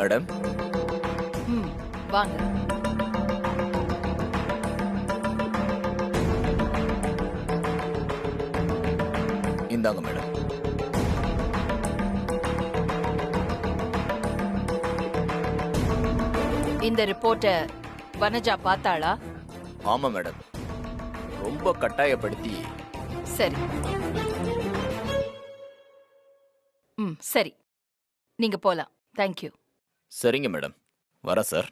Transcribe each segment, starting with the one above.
Madam. வாங்க. இந்தாங்க madam. இந்த ரிப்போர்ட்டை வனஜா பார்த்தாளா? ஆமா மேடம், ரொம்ப கட்டாயப்படுத்தி. சரி. சரி, நீங்க போலாம். தேங்க்யூ. சரிங்க மேடம், வரேன் சார்.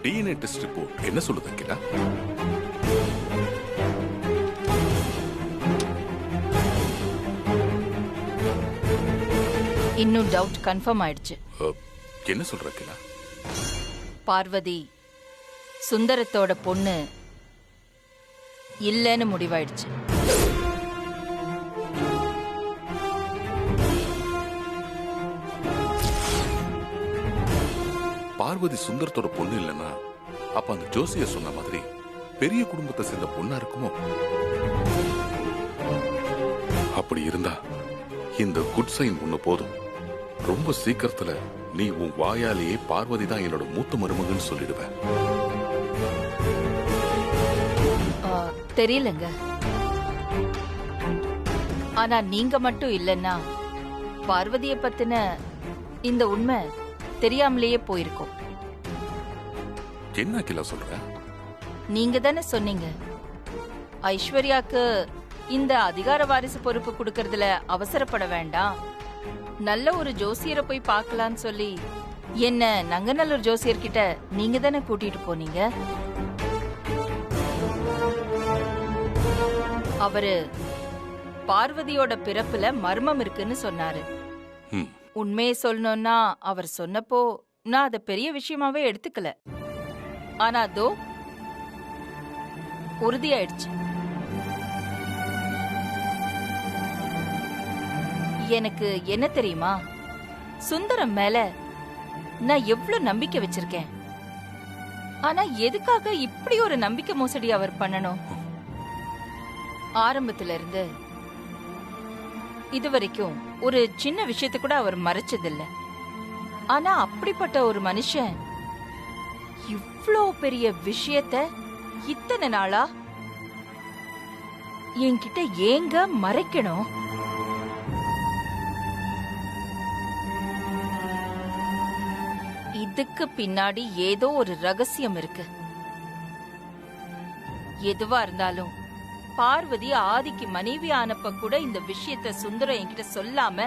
டிஎன்ஏ டெஸ்ட் ரிப்போர்ட் என்ன சொல்லுது அகிலா? இன்னும் டவுட் கன்ஃபார்ம் ஆயிடுச்சு. என்ன சொல்ற அகிலா? பார்வதி சுந்தரத்தோட பொண்ணு இல்லைன்னு முடிவாயிடுச்சு. பார்வதி சுந்தரத்தோட பொண்ணு இல்லைன்னா அப்ப அந்த ஜோசியர் சொன்ன மாதிரி பெரிய குடும்பத்தை சேர்ந்த பொண்ணா இருக்குமோ? அப்படி இருந்தா இந்த குட் சைன் ஒண்ணு போதும். ரொம்ப சீக்கிரத்துல நீ உன் வாயாலேயே பார்வதி தான் என்னோட மூத்த மருமகன்னு சொல்லிடுவ. தெரியலங்க. ஆனா நீங்க மட்டும் இல்லைன்னா பார்வதிய பத்தின இந்த உண்மை தெரியாமலேயே போயிருக்கும். என்ன அகிலா சொல்ற? நீங்க தானே சொன்னீங்க ஐஸ்வர்யாக்கு இந்த அதிகார வாரிசு பொறுப்பு கொடுக்கறதுல அவசரப்பட வேண்டாம், நல்ல ஒரு ஜோசியரை போய் பார்க்கலான்னு சொல்லி என்ன நங்கநல்லூர் ஜோசியர்கிட்ட நீங்க தானே கூட்டிட்டு போனீங்க. அவரு பார்வதியோட பிறப்புல மர்மம் இருக்குன்னு சொன்னாரு. உண்மையை சொல்லணும்னா அவர் சொன்னப்போ நான் அதை பெரிய விஷயமாவே எடுத்துக்கல. ஆனா அதோ உறுதியாயிடுச்சு. எனக்கு என்ன தெரியுமா, சுந்தரம் மேல நான் எவ்வளவு நம்பிக்கை வச்சிருக்கேன். ஆனா எதுக்காக இப்படி ஒரு நம்பிக்கை மோசடி அவர் பண்ணணும்? ஆரம்பத்துல இருந்து இதுவரைக்கும் ஒரு சின்ன விஷயத்தை கூட அவர் மறைச்சதில்ல. ஆனா அப்படிப்பட்ட ஒரு மனுஷன் இவ்ளோ பெரிய விஷயத்த இத்தனை நாளா என்கிட்ட ஏங்க மறைக்கணும்? இதுக்கு பின்னாடி ஏதோ ஒரு ரகசியம் இருக்கு. எதுவா இருந்தாலும் பார்வதி ஆதிக்கு மனைவி ஆனப்ப கூட இந்த விஷயத்த சுந்தரம் என்கிட்ட சொல்லாம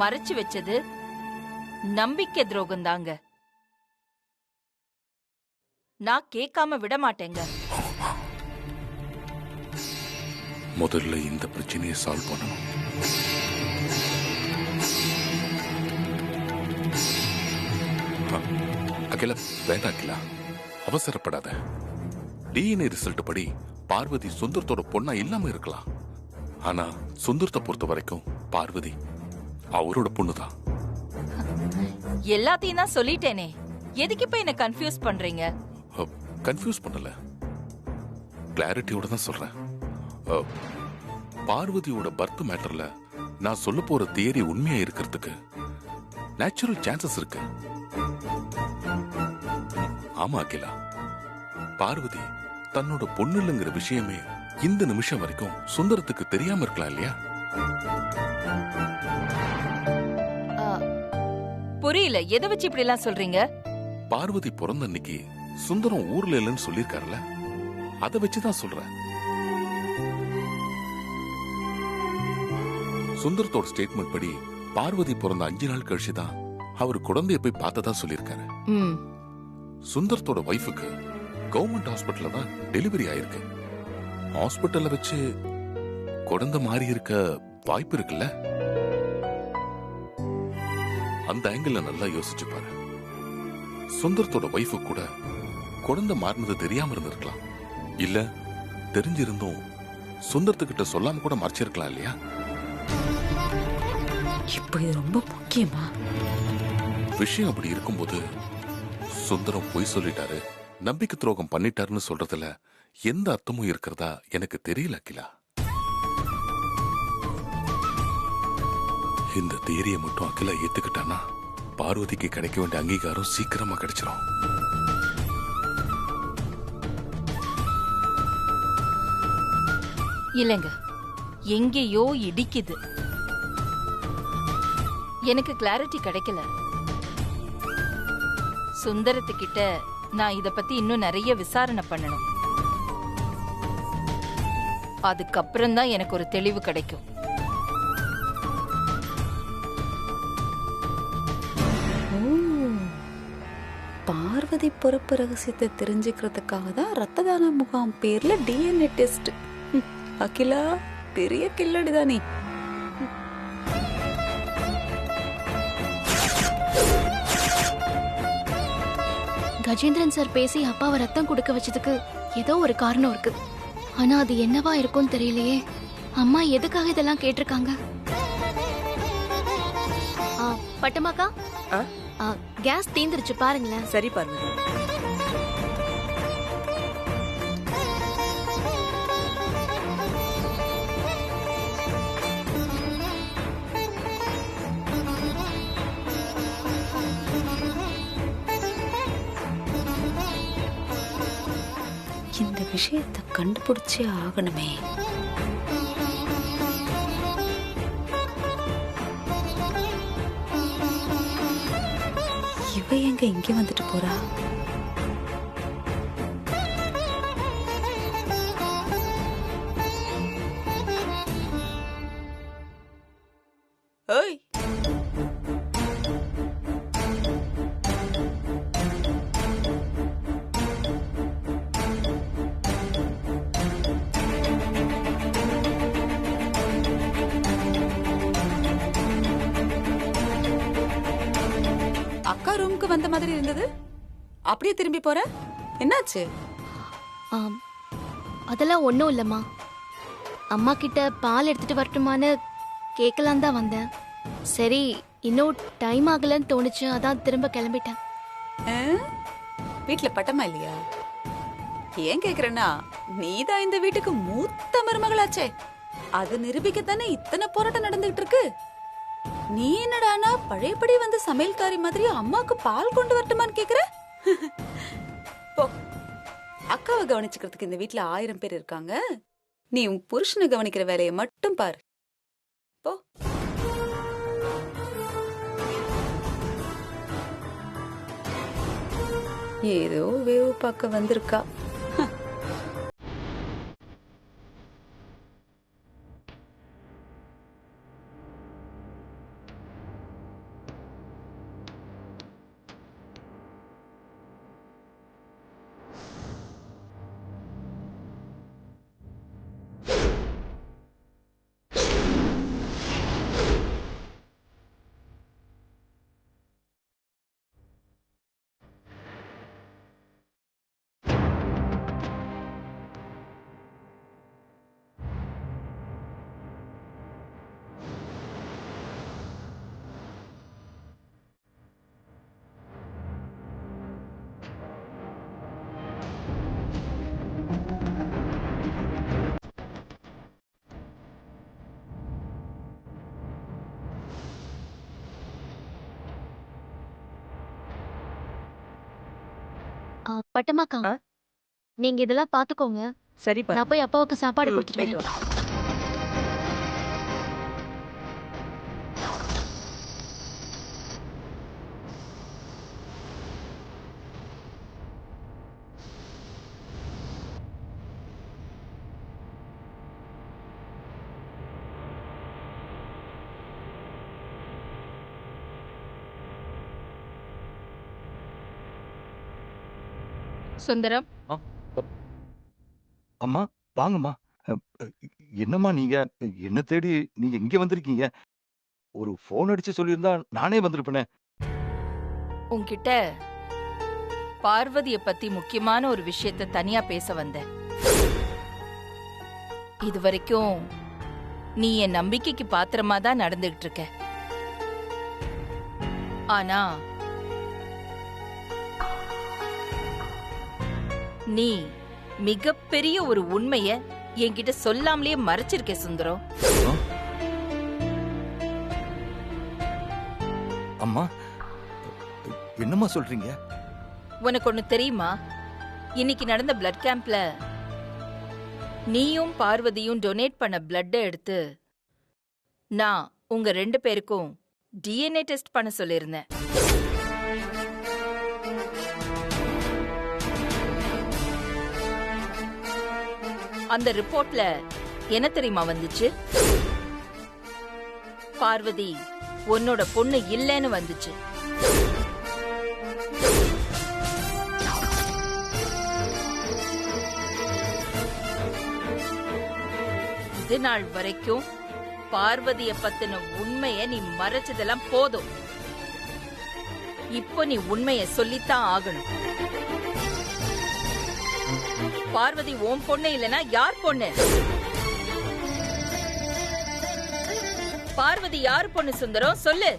மறைச்சு வச்சது நம்பிக்கை துரோகம் தாங்க. நான் கேட்காம விட மாட்டேங்க. முதல்ல இந்த பிரச்சனையை சால்வ் பண்ணணும். அகிலா, வேண்டாம் அகிலா, அவசரப்படாத. டிஎன்ஏ ரிசல்ட் படி பார்வதி சுந்தரத்தோட பொண்ணா இல்லாம இருக்கலாம். ஆனா சுந்தரத்தை பொறுத்த வரைக்கும் பார்வதி அவரோட பொண்ணுதான். எல்லாத்தையும் தான் சொல்லிட்டேனே, எதுக்கு இப்ப என்ன கன்ஃபியூஸ் பண்றீங்க? கன்ஃபியூஸ் பண்ணல, கிளாரிட்டியோட தான் சொல்றேன். பார்வதியோட பர்த் மேட்டர்ல நான் சொல்ல போற தியரி உண்மையா இருக்கிறதுக்கு நேச்சுரல் சான்சஸ் இருக்கு. ஆமா அகிலா, பார்வதி தன்னோட பொண்ணு இல்லைங்கிற விஷயமே இந்த நிமிஷம் வரைக்கும் சுந்தரத்துக்கு தெரியாம இருக்கலாம் இல்லையா? புரியல, எதை வச்சு இப்படி எல்லாம் சொல்றீங்க? பார்வதி பிறந்த அன்னைக்கு சுந்தரம் ஊர்ல இல்லைன்னு சொல்லிருக்காருல, அதை வச்சுதான் சொல்றேன். சுந்தரத்தோட ஸ்டேட்மெண்ட் படி பார்வதி பிறந்த 5 நாள் கழிச்சுதான் அவர் குழந்தைய போய் பார்த்ததா சொல்லிருக்காரு. சுந்தரத்தோட வைஃபுக்கு கவர்மெண்ட் ஹாஸ்பிட்டல்ல தான் டெலிவரி ஆயிருக்கு. ஹாஸ்பிட்டல்ல வச்சு குழந்தை மாறி இருக்க வாய்ப்பு இருக்குல்ல? அந்த ஆங்கிள் நல்லா யோசிச்சு பாரு. சுந்தரத்தோட வைஃபு கூட குழந்தை மாறினது தெரியாம இருந்திருக்கலாம். இல்ல தெரிஞ்சிருந்தும் சுந்தரத்துக்கிட்ட சொல்லாம கூட மறைச்சிருக்கலாம் இல்லையா? இப்போ இது ரொம்ப முக்கியமா? விஷயம் அப்படி இருக்கும்போது சுந்தரம் பொய் சொல்லிட்டாரு, நம்பிக்கை துரோகம் பண்ணிட்டாருன்னு சொல்றதுல எந்த அர்த்தமும் இருக்கிறதா எனக்கு தெரியல அகிலா. இந்த தேரியை மட்டும் அகிலா ஏத்துக்கிட்டானா பார்வதிக்கு கிடைக்க வேண்டிய அங்கீகாரம் சீக்கிரமா கிடைச்சிரும். இல்லைங்க, எங்கேயோ இடிக்குது. எனக்கு கிளாரிட்டி கிடைக்கல. சுந்தரத்துக்கிட்ட நான் இத பத்தி இன்னும் நிறைய விசாரணை பண்ணணும். அதுக்கப்புறம் தான் எனக்கு ஒரு தெளிவு கிடைக்கும். பார்வதி பொறுப்பு ரகசியத்தை தெரிஞ்சுக்கிறதுக்காக தான் ரத்த தான முகாம் பேர்ல டிஎன்ஏ டெஸ்ட். அகிலா பெரிய கில்லடிதானே. கஜேந்திரன் சார் பேசி அப்பாவை ரத்தம் கொடுக்க வச்சதுக்கு ஏதோ ஒரு காரணம் இருக்கு. ஆனா அது என்னவா இருக்கும்னு தெரியலையே. அம்மா எதுக்காக இதெல்லாம் கேட்டிருக்காங்க? பட்டமாக்கா, கேஸ் தீந்துருச்சு பாருங்களேன். சரி பார்வதி. இந்த விஷயத்தை கண்டுபிடிச்சே ஆகணுமே. இவ எங்க இங்க வந்துட்டு போறா? ஏய், அக்கா ரூமுக்கு வந்த மாதிரி இருந்தது, அப்படியே திரும்பி போற, என்னாச்சு? அதெல்லாம் ஒண்ணும் இல்லம்மா. அம்மா கிட்ட பால் எடுத்துட்டு வரட்டுமான்னு கேட்கலாம் தான் வந்தேன். சரி, இன்னும் டைம் ஆகலன்னு தோணுச்சு, அதான் திரும்ப கிளம்பிட்டேன். வீட்டுல பட்டமா இல்லையா? ஏன் கேக்குறேன்னா, நீதான் இந்த வீட்டுக்கு மூத்த மருமகளாச்சே. அது நிரூபிக்கத்தானே இத்தனை போராட்டம் நடந்துகிட்டு இருக்கு. நீ என்னடானா பழையபடி வந்து சமையல்காரி மாதிரி அம்மாக்கு பால் கொண்டு வரட்டுமான்னு கேக்குற? போ, அக்காவை கவனிச்சுக்கிறதுக்கு இந்த வீட்டுல 1000 பேர் இருக்காங்க. நீ உன் புருஷனை கவனிக்கிற வேலையை மட்டும் பாரு. போ. ஏதோ வேவு பார்க்க வந்திருக்கா. பட்டமாக்கா, நீங்க இதெல்லாம் பாத்துக்கோங்க. சரி பார்வதி. நான் போய் அப்பாவுக்கு சாப்பாடு கொடுத்துட்டு போயிட்டு வரேன். வா. சுந்தரம், அம்மா, வாங்கம்மா. அ, அ, என்னம்மா நீங்க என்ன தேடி நீங்க இங்க வந்திருக்கீங்க? ஒரு ஃபோன் அடிச்சு சொல்லியிருந்தா நானே வந்திருப்பேனே. உன்கிட்ட பார்வதிய பத்தி முக்கியமான ஒரு விஷயத்த தனியா பேச வந்தேன். இது வரைக்கும் நீ என் நம்பிக்கைக்கு பாத்திரமா தான் நடந்துகிட்டு இருக்க. ஆனா நீ மிகப்பெரிய ஒரு உண்மைய என்கிட்ட சொல்லாமலேயே மறைச்சிருக்க சுந்தரம். ஆ? அம்மா, என்னம்மா சொல்றீங்க? உனக்கு ஒண்ணு தெரியுமா? இன்னைக்கு நடந்த பிளட் கேம்ப்ல நீயும் பார்வதியும் டொனேட் பண்ண பிளட்டை எடுத்து நான் உங்க 2 பேருக்கும் டிஎன்ஏ டெஸ்ட் பண்ண சொல்லியிருந்தேன். அந்த ரிப்போர்ட்ல என்ன தெரியுமா வந்துச்சு? பார்வதி உன்னோட பொண்ணு இல்லைன்னு வந்துச்சு. இது நாள் வரைக்கும் பார்வதிய பத்தின உண்மைய நீ மறைச்சதெல்லாம் போதும். இப்போ நீ உண்மைய சொல்லித்தான் ஆகணும். பார்வதி உன் பொண்ணு இல்லனா யார் பொண்ணு? பார்வதி யார் பொண்ணு சுந்தரம்? சொல்லு.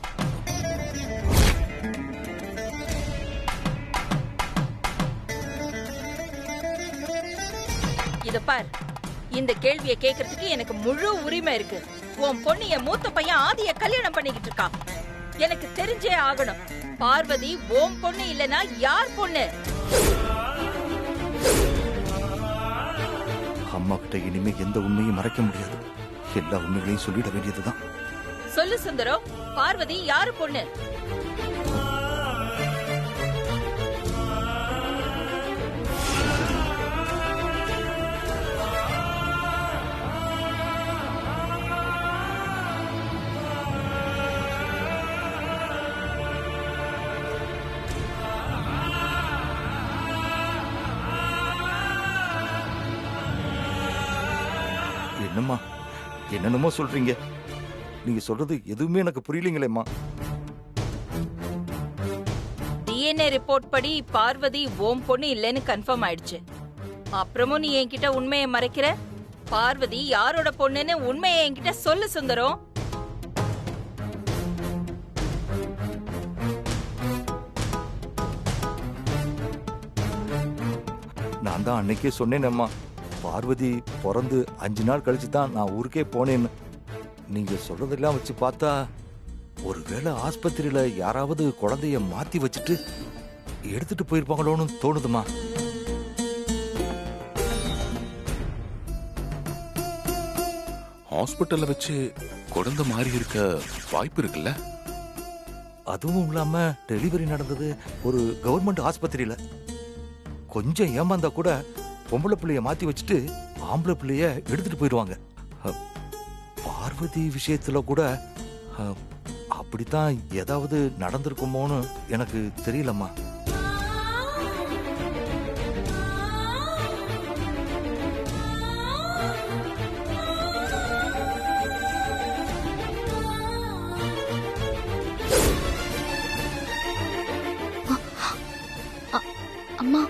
இத பார், இந்த கேள்வியை கேட்கறதுக்கு எனக்கு முழு உரிமை இருக்கு. உன் பொண்ணு என் மூத்த பையன் ஆதிய கல்யாணம் பண்ணிக்கிட்டு இருக்கான். எனக்கு தெரிஞ்சே ஆகணும். பார்வதி உன் பொண்ணு இல்லனா யார் பொண்ணு? அம்மா கிட்ட இனிமே எந்த உண்மையும் மறைக்க முடியாது. எல்லா உண்மைகளையும் சொல்லிட வேண்டியதுதான். சொல்லு சுந்தரம், பார்வதி யாரு பொண்ணு? என்னம்மா, என்னென்னமோ சொல்றீங்க. நீங்க சொல்றது எதுவுமே எனக்கு புரியலங்களேம்மா. டிஎன்ஏ ரிப்போர்ட் படி பார்வதி ஓம் பொண்ணு இல்லைன்னு கன்ஃபார்ம் ஆயிடுச்சு. அப்புறமும் நீ என்கிட்ட உண்மையை மறைக்கிற. பார்வதி யாரோட பொண்ணுன்னு உண்மையை என்கிட்ட சொல்லு சுந்தரம். நான் தான் அன்னைக்கே சொன்னேனேம்மா, பார்வதி பிறந்து 5 நாள் கழிச்சு தான் நான் ஊருக்கே போனேன்னு. நீங்க சொல்றதெல்லாம் வச்சு பார்த்தா ஒருவேளை ஆஸ்பத்திரியில யாராவது குழந்தைய மாத்தி வச்சுட்டு எடுத்துட்டு போயிருப்பாங்களோன்னு தோணுதுமா. ஹாஸ்பிட்டல்ல வச்சு குழந்தை மாறி இருக்க வாய்ப்பு இருக்குல்ல? அதுவும் இல்லாம டெலிவரி நடந்தது ஒரு கவர்மெண்ட் ஆஸ்பத்திரியில. கொஞ்சம் ஏமாந்தா கூட பொம்பளை பிள்ளைய மாத்தி வச்சுட்டு ஆம்பளை பிள்ளைய எடுத்துட்டு போயிடுவாங்க. பார்வதி விஷயத்துல கூட அப்படித்தான் ஏதாவது நடந்திருக்குமோன்னு எனக்கு தெரியலம்மா. அம்மா,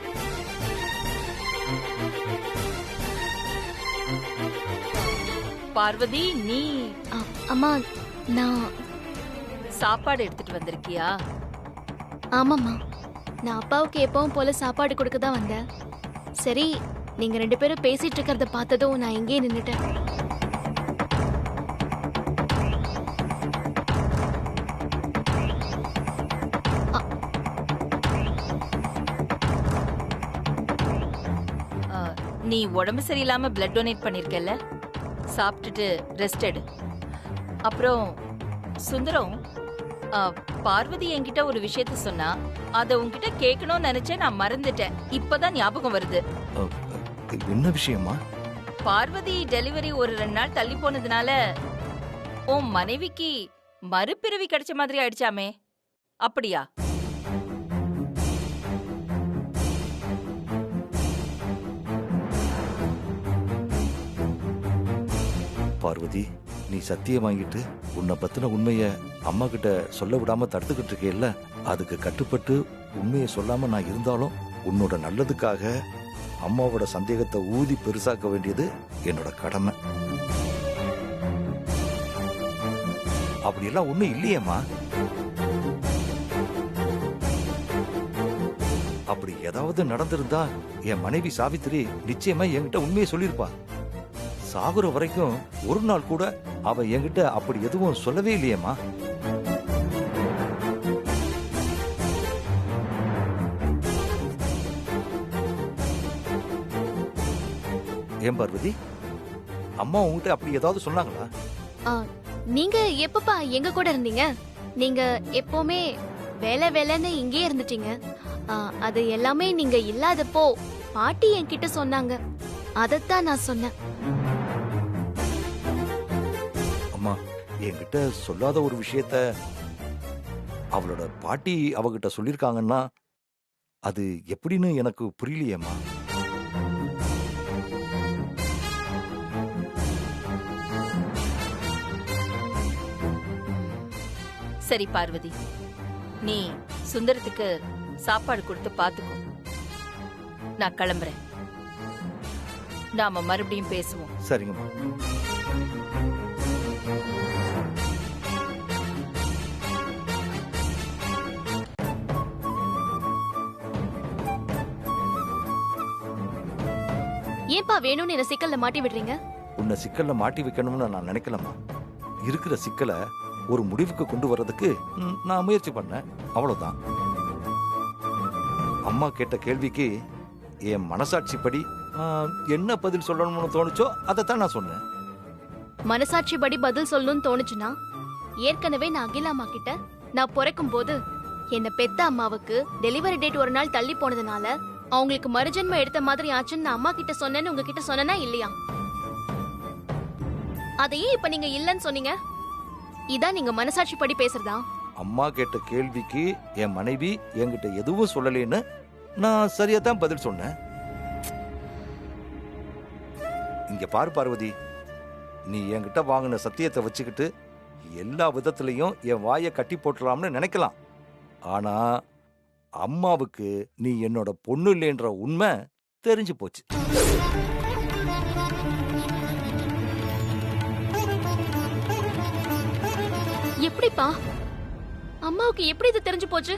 பார்வதி நீ அம்மா, நான் சாப்பாடு எடுத்துட்டு வந்திருக்கியா? ஆமாம்மா, நான் அப்பாவுக்கு எப்பவும் போல சாப்பாடு கொடுக்க தான் வந்தேன். சரி, நீங்க 2 பேரும் பேசிட்டு இருக்கிறத பார்த்ததும் நான் இங்கேயே நின்னுட்டேன். நீ உடம்பு சரியில்லாம பிளட் டொனேட் பண்ணிருக்கல, சாப்பிட்டுட்டு ரெஸ்ட் எடு. அப்புறம் சுந்தரம், பார்வதி என்கிட்ட ஒரு விஷயத்த சொன்னா, அத உன்கிட்ட கேட்கணும்னு நினைச்சேன், நான் மறந்துட்டேன். இப்பதான் ஞாபகம் வருது. என்ன விஷயமா? பார்வதி டெலிவரி ஒரு 2 நாள் தள்ளி போனதுனால உன் மனைவிக்கு மறுபிறவி கிடைச்ச மாதிரி ஆயிடுச்சாமே, அப்படியா? பார்வதி, நீ சத்தியம் வாங்கிட்டு உன்னை பத்தின உண்மைய அம்மா கிட்ட சொல்ல விடாம தடுத்துக்கிட்டு இருக்கேல்ல, அதுக்கு கட்டுப்பட்டு உண்மையை சொல்லாம நான் இருந்தாலும் உன்னோட நல்லதுக்காக அம்மாவோட சந்தேகத்தை ஊதி பெருசாக்க வேண்டியது என்னோட கடமை. அப்படியெல்லாம் ஒண்ணும் இல்லையேம்மா. அப்படி ஏதாவது நடந்திருந்தா என் மனைவி சாவித்திரி நிச்சயமா என்கிட்ட உண்மையை சொல்லியிருப்பா. சாகுற வரைக்கும் ஒரு நாள் கூட அவ என்கிட்ட அப்படி எதுவும் சொல்லவே இல்லையேம்மா. ஏன் பார்வதி, அம்மா உங்ககிட்ட அப்படி ஏதாவது சொன்னாங்களா? ஆ, நீங்க எப்பப்பா எங்க கூட இருந்தீங்க? நீங்க எப்பவுமே வேலை வேலைன்னு இங்கே இருந்துட்டீங்க. அது எல்லாமே நீங்க இல்லாதப்போ பாட்டி என்கிட்ட சொன்னாங்க. அதத்தான் நான் சொன்னேன். அம்மா என்கிட்ட சொல்லாத ஒரு விஷயத்த அவளோட பாட்டி அவகிட்ட சொல்லிருக்காங்கன்னா அது எப்படின்னு எனக்கு புரியலையேம்மா. சரி பார்வதி, நீ சுந்தரத்துக்கு சாப்பாடு கொடுத்து பாத்துக்கோ. நான் கிளம்புறேன். நாம மறுபடியும் பேசுவோம். சரிங்கம்மா. ஏன்பா வேணும்னு என்ன சிக்கல்ல மாட்டி விடுறீங்க? உன்னை சிக்கல்ல மாட்டி வைக்கணும்னு நான் நினைக்கலம்மா. இருக்கிற சிக்கலை ஒரு முடிவுக்கு கொண்டு வர்றதுக்கு நான் முயற்சி பண்ணேன், அவ்வளவுதான். அம்மா கேட்ட கேள்விக்கு என் மனசாட்சிப்படி என்ன பதில் சொல்லணும்னு தோணுச்சோ அதைத்தான் நான் சொன்னேன். மனசாட்சிப்படி பதில் சொல்லணும்னு தோணுச்சுன்னா ஏற்கனவே நான் அகிலாமா கிட்ட நான் பிறக்கும் போது என்ன பெத்த அம்மாவுக்கு டெலிவரி டேட் ஒரு நாள் தள்ளி போனதுனால அவங்களுக்கு மறுஜென்மம் எடுத்த மாதிரி ஆச்சுன்னு நான் அம்மா கிட்ட சொன்னேன்னு உங்ககிட்ட சொன்னா இல்லையா? அதையே இப்ப நீங்க இல்லன்னு சொன்னீங்க. இதான் நீங்க மனசாட்சிப்படி பேசுறதா? அம்மா கேட்ட கேள்விக்கு என் மனைவி என்கிட்ட எதுவும் சொல்லலேன்னு நான் சரியா தான் பதில் சொன்னேன். இங்க பாரு பார்வதி, நீ என்கிட்ட வாங்கின சத்தியத்தை வச்சுக்கிட்டு எல்லா விதத்திலையும் என் வாயை கட்டி போட்டுலாம்னு நினைக்கலாம். ஆனா அம்மாவுக்கு நீ என்னோட பொண்ணு இல்லைன்ற உண்மை தெரிஞ்சு போச்சு. எப்படிப்பா? அம்மாவுக்கு எப்படி இது தெரிஞ்சு போச்சு?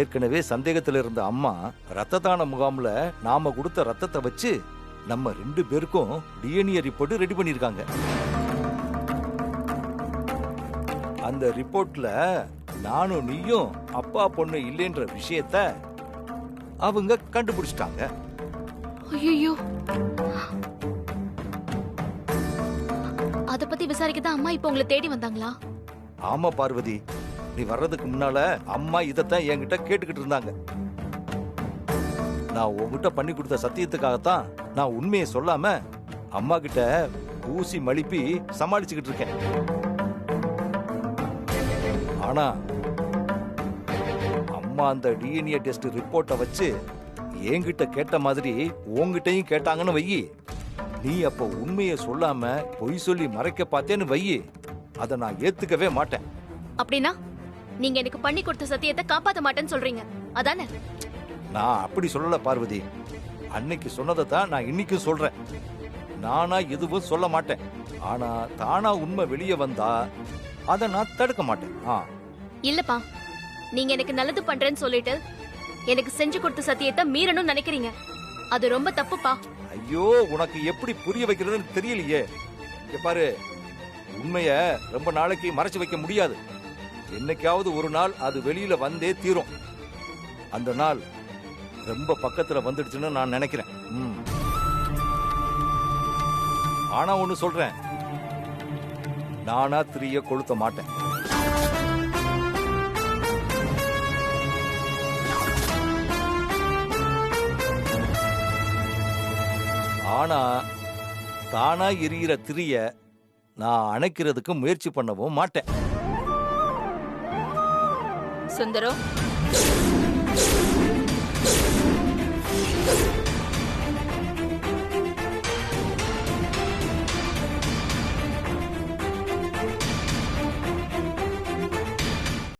ஏற்கனவே சந்தேகத்துல இருந்த அம்மா ரத்த தான முகாம்ல நாம கொடுத்த ரத்தத்தை வச்சு நம்ம 2 பேருக்கும் டிஎன்ஏ ரிப்போர்ட் ரெடி பண்ணிருக்காங்க. அந்த ரிப்போர்ட்ல நானும் நீயும் அப்பா பொண்ணு இல்லைன்ற விஷயத்த அவங்க கண்டுபிடிச்சிட்டாங்க. ஐயோ, அத பத்தி விசாரிக்க தான் அம்மா இப்ப உங்களை தேடி வந்தாங்களா? ஆமா பார்வதி, நீ வர்றதுக்கு முன்னால அம்மா இதத்தான் என்கிட்ட கேட்டுக்கிட்டு இருந்தாங்க. நான் உங்ககிட்ட பண்ணி கொடுத்த சத்தியத்துக்காகத்தான் நான் உண்மையை சொல்லாம அம்மா கிட்ட ஊசி மழுப்பி சமாளிச்சுக்கிட்டு இருக்கேன். ஆனா அம்மா அந்த டிஎன்ஏ டெஸ்ட் ரிப்போர்ட்டை வச்சு என்கிட்ட கேட்ட மாதிரி உங்ககிட்டயும் கேட்டாங்கன்னு வையி, நீ அப்ப உண்மையை சொல்லாம பொய் சொல்லி மறைக்க பார்த்தேன்னு வையி, அதை நான் ஏத்துக்கவே மாட்டேன். அப்படின்னா நீங்க எனக்கு பண்ணி கொடுத்த சத்தியத்தை காப்பாத்த மாட்டேன்னு சொல்றீங்க, அதானே? நான் அப்படி சொல்லல பார்வதி. அன்னைக்கு சொன்னதை தான் நான் இன்னைக்கும் சொல்றேன். நானா எதுவும் சொல்ல மாட்டேன். ஆனா தானா உண்மை வெளியே வந்தா அதை நான் தடுக்க மாட்டேன். இல்லப்பா, நீங்க எனக்கு நல்லது பண்றேன்னு சொல்லிட்டு எனக்கு செஞ்சு கொடுத்த சத்தியத்தை மீறணும்னு நினைக்கிறீங்க. அது ரொம்ப தப்புப்பா. ஐயோ, உனக்கு எப்படி புரிய வைக்கிறதுன்னு தெரியலையே. இங்க பாரு, உண்மைய ரொம்ப நாளைக்கு மறைச்சு வைக்க முடியாது. என்னைக்காவது ஒரு நாள் அது வெளியில வந்தே தீரும். அந்த நாள் ரொம்ப பக்கத்துல வந்துடுச்சுன்னு நான் நினைக்கிறேன். ஆனா ஒண்ணு சொல்றேன், நானா திரிய கொளுத்த மாட்டேன். ஆனா தானா எரியிற திரிய நான் அணைக்கிறதுக்கு முயற்சி பண்ணவும் மாட்டேன். சுந்தரம்,